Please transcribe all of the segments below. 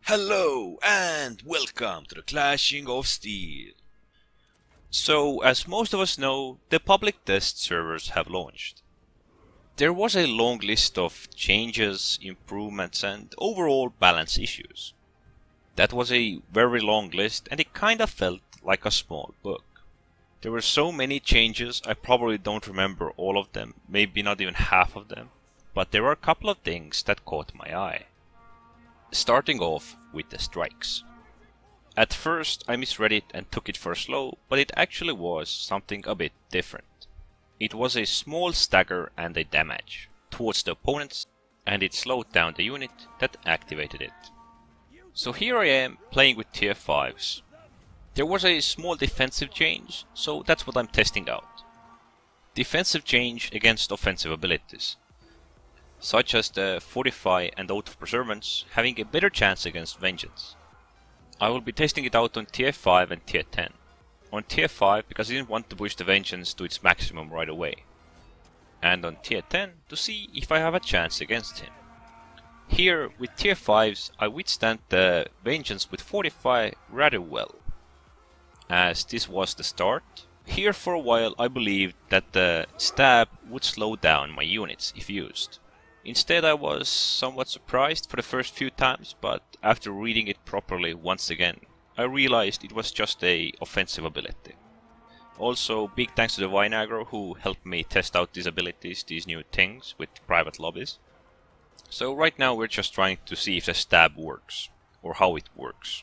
Hello and welcome to the Clashing of Steel. So, as most of us know, the public test servers have launched. There was a long list of changes, improvements and overall balance issues. That was a very long list and it kinda felt like a small book. There were so many changes I probably don't remember all of them, maybe not even half of them, but there were a couple of things that caught my eye. Starting off with the strikes. At first I misread it and took it for slow, but it actually was something a bit different. It was a small stagger and a damage towards the opponents, and it slowed down the unit that activated it. So here I am playing with tier 5s. There was a small defensive change, so that's what I'm testing out. Defensive change against offensive abilities, such as the Fortify and Oath of Preservance having a better chance against Vengeance. I will be testing it out on tier 5 and tier 10. On tier 5 because I didn't want to push the Vengeance to its maximum right away. And on tier 10 to see if I have a chance against him. Here with tier 5s I withstand the Vengeance with Fortify rather well, as this was the start. Here for a while I believed that the stab would slow down my units if used. Instead I was somewhat surprised for the first few times, but after reading it properly once again, I realized it was just a offensive ability. Also, big thanks to the Vinagro who helped me test out these abilities, these new things, with private lobbies. So right now we're just trying to see if the stab works, or how it works.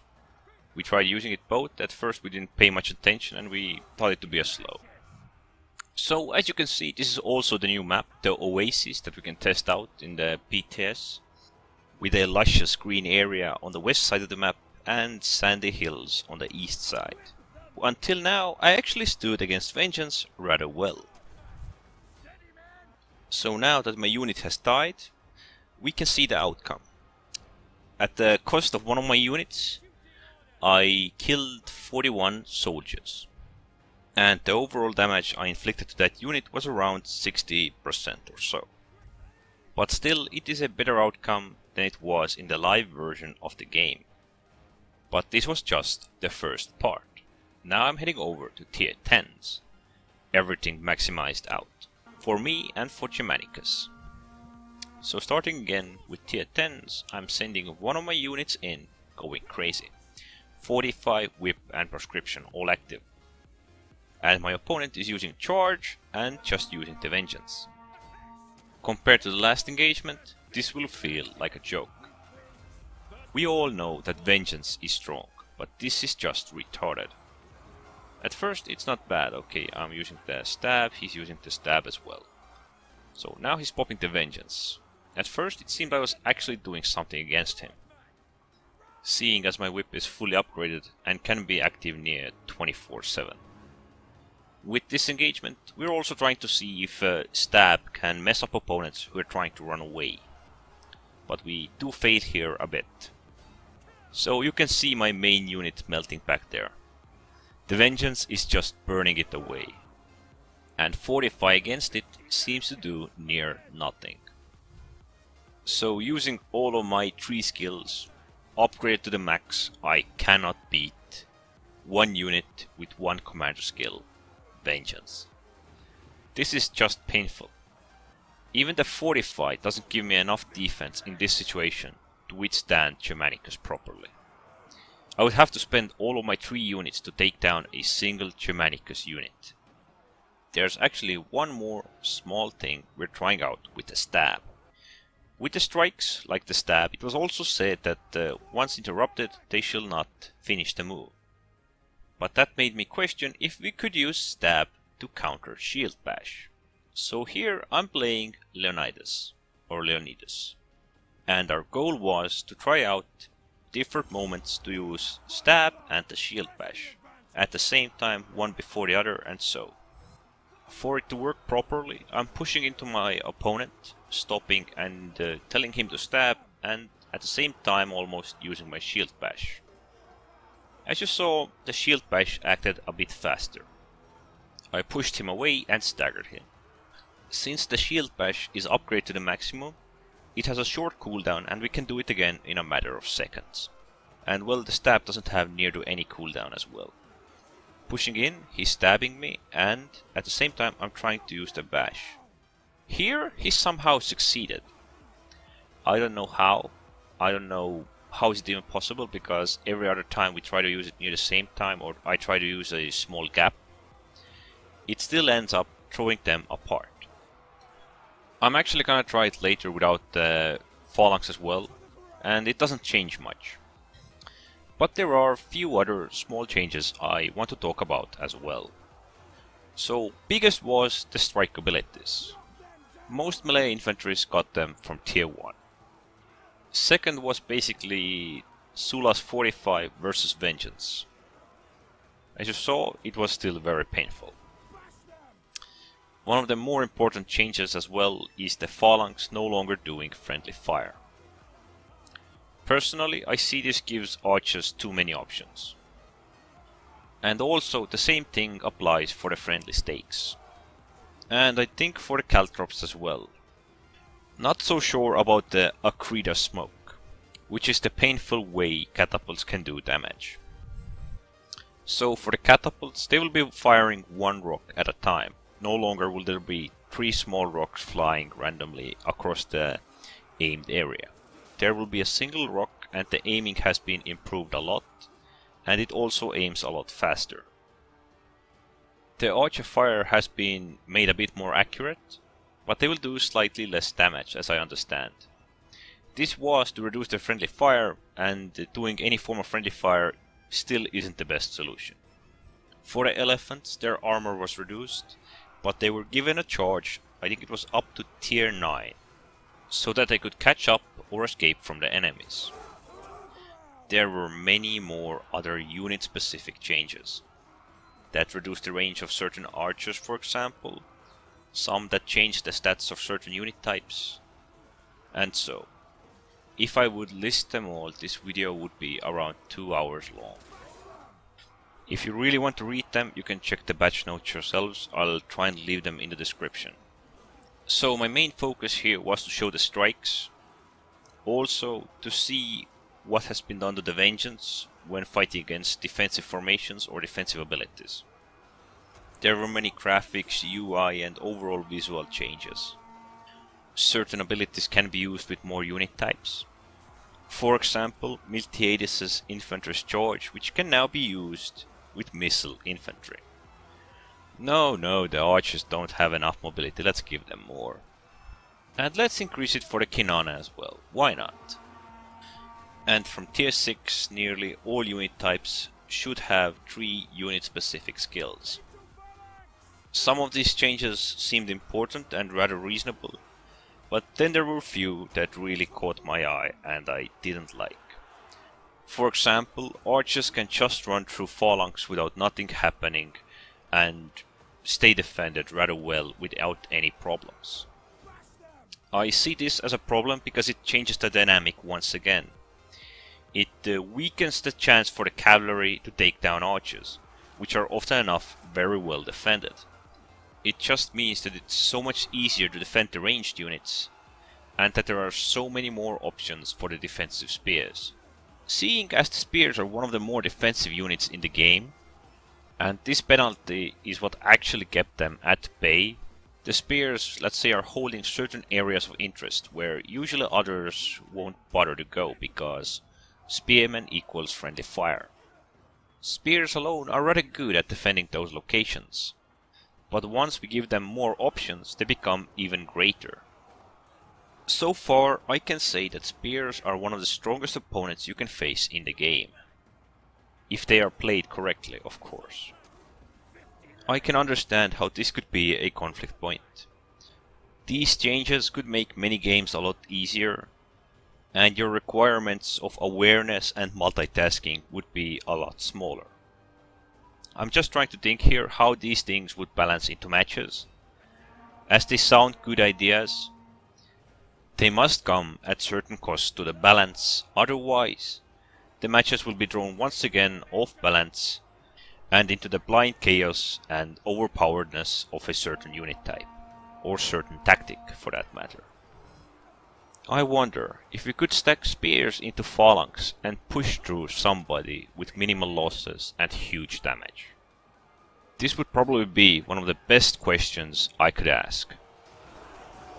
We tried using it both. At first we didn't pay much attention and we thought it to be a slow. So as you can see, this is also the new map, the Oasis, that we can test out in the PTS, with a luscious green area on the west side of the map and sandy hills on the east side. Until now I actually stood against Vengeance rather well. So now that my unit has died, we can see the outcome. At the cost of one of my units, I killed 41 soldiers. And the overall damage I inflicted to that unit was around 60% or so. But still, it is a better outcome than it was in the live version of the game. But this was just the first part. Now I'm heading over to tier 10s. Everything maximized out, for me and for Germanicus. So starting again with tier 10s, I'm sending one of my units in, going crazy. 45 whip and prescription all active. And my opponent is using charge and just using the Vengeance. Compared to the last engagement, this will feel like a joke. We all know that Vengeance is strong, but this is just retarded. At first it's not bad. Okay, I'm using the stab, he's using the stab as well. So now he's popping the Vengeance. At first it seemed I was actually doing something against him, seeing as my whip is fully upgraded and can be active near 24/7. With this engagement, we're also trying to see if stab can mess up opponents who are trying to run away. But we do fail here a bit. So you can see my main unit melting back there. The Vengeance is just burning it away. And Fortify against it seems to do near nothing. So using all of my 3 skills, upgraded to the max, I cannot beat one unit with 1 commander skill. Vengeance. This is just painful. Even the Fortify doesn't give me enough defense in this situation to withstand Germanicus properly. I would have to spend all of my 3 units to take down a single Germanicus unit. There's actually one more small thing we're trying out with the stab. With the strikes, like the stab, it was also said that once interrupted they shall not finish the move. But that made me question if we could use stab to counter shield bash. So here I'm playing Leonidas, and our goal was to try out different moments to use stab and the shield bash at the same time, one before the other, and so. For it to work properly, I'm pushing into my opponent, stopping and telling him to stab, and at the same time almost using my shield bash. As you saw, the shield bash acted a bit faster. I pushed him away and staggered him. Since the shield bash is upgraded to the maximum, it has a short cooldown and we can do it again in a matter of seconds. and well, the stab doesn't have near to any cooldown as well. Pushing in, he's stabbing me, and at the same time I'm trying to use the bash. Here, he somehow succeeded. I don't know how. I don't know how is it even possible, because every other time we try to use it near the same time, or I try to use a small gap, it still ends up throwing them apart. I'm actually gonna try it later without the phalanx as well, and it doesn't change much. But there are a few other small changes I want to talk about as well. So, biggest was the strike abilities. Most melee infantries got them from tier 1. Second was basically Sula's 45 versus Vengeance. As you saw, it was still very painful. One of the more important changes as well is the phalanx no longer doing friendly fire. Personally, I see this gives archers too many options. And also the same thing applies for the friendly stakes. And I think for the caltrops as well. Not so sure about the Akrita smoke, which is the painful way catapults can do damage. So for the catapults, they will be firing one rock at a time. No longer will there be 3 small rocks flying randomly across the aimed area. There will be a single rock, and the aiming has been improved a lot, and it also aims a lot faster. The archer fire has been made a bit more accurate, but they will do slightly less damage, as I understand. This was to reduce the friendly fire, and doing any form of friendly fire still isn't the best solution. For the elephants, their armor was reduced, but they were given a charge, I think it was up to tier 9, so that they could catch up or escape from the enemies. There were many more other unit-specific changes that reduced the range of certain archers, for example, some that changed the stats of certain unit types, and so. If I would list them all, this video would be around 2 hours long. If you really want to read them, you can check the batch notes yourselves. I'll try and leave them in the description. So my main focus here was to show the strikes, also to see what has been done to the Vengeance when fighting against defensive formations or defensive abilities. There were many graphics, UI and overall visual changes. Certain abilities can be used with more unit types. For example, Miltiades' Infantry's Charge, which can now be used with Missile Infantry. No, the archers don't have enough mobility, let's give them more. And let's increase it for the Kinana as well, why not? And from tier 6, nearly all unit types should have 3 unit-specific skills. Some of these changes seemed important and rather reasonable, but then there were a few that really caught my eye and I didn't like. For example, archers can just run through phalanx without nothing happening and stay defended rather well without any problems. I see this as a problem because it changes the dynamic once again. It weakens the chance for the cavalry to take down archers, which are often enough very well defended. It just means that it's so much easier to defend the ranged units, and that there are so many more options for the defensive spears. Seeing as the spears are one of the more defensive units in the game, and this penalty is what actually kept them at bay, the spears, let's say, are holding certain areas of interest where usually others won't bother to go because Spearmen equals friendly fire. Spears alone are rather good at defending those locations, but once we give them more options, they become even greater. So far, I can say that spears are one of the strongest opponents you can face in the game. If they are played correctly, of course. I can understand how this could be a conflict point. These changes could make many games a lot easier, and your requirements of awareness and multitasking would be a lot smaller. I'm just trying to think here how these things would balance into matches. As they sound good ideas, they must come at certain cost to the balance, otherwise the matches will be drawn once again off balance and into the blind chaos and overpoweredness of a certain unit type, or certain tactic for that matter. I wonder if we could stack spears into phalanx and push through somebody with minimal losses and huge damage. This would probably be one of the best questions I could ask.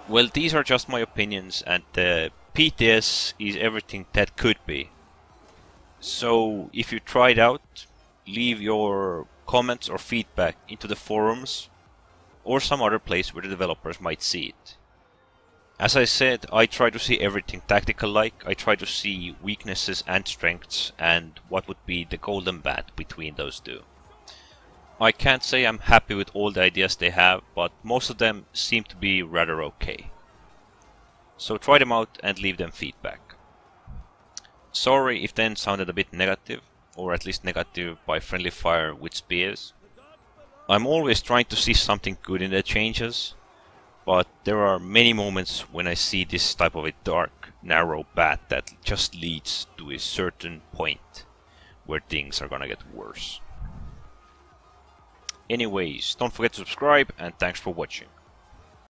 Well, these are just my opinions, and the PTS is everything that could be. So if you try it out, leave your comments or feedback into the forums or some other place where the developers might see it. As I said, I try to see everything tactical-like. I try to see weaknesses and strengths and what would be the golden bat between those two. I can't say I'm happy with all the ideas they have, but most of them seem to be rather okay. So try them out and leave them feedback. Sorry if then sounded a bit negative, or at least negative by friendly fire with spears. I'm always trying to see something good in the changes, but there are many moments when I see this type of a dark, narrow bat that just leads to a certain point where things are gonna get worse. Anyways, don't forget to subscribe and thanks for watching.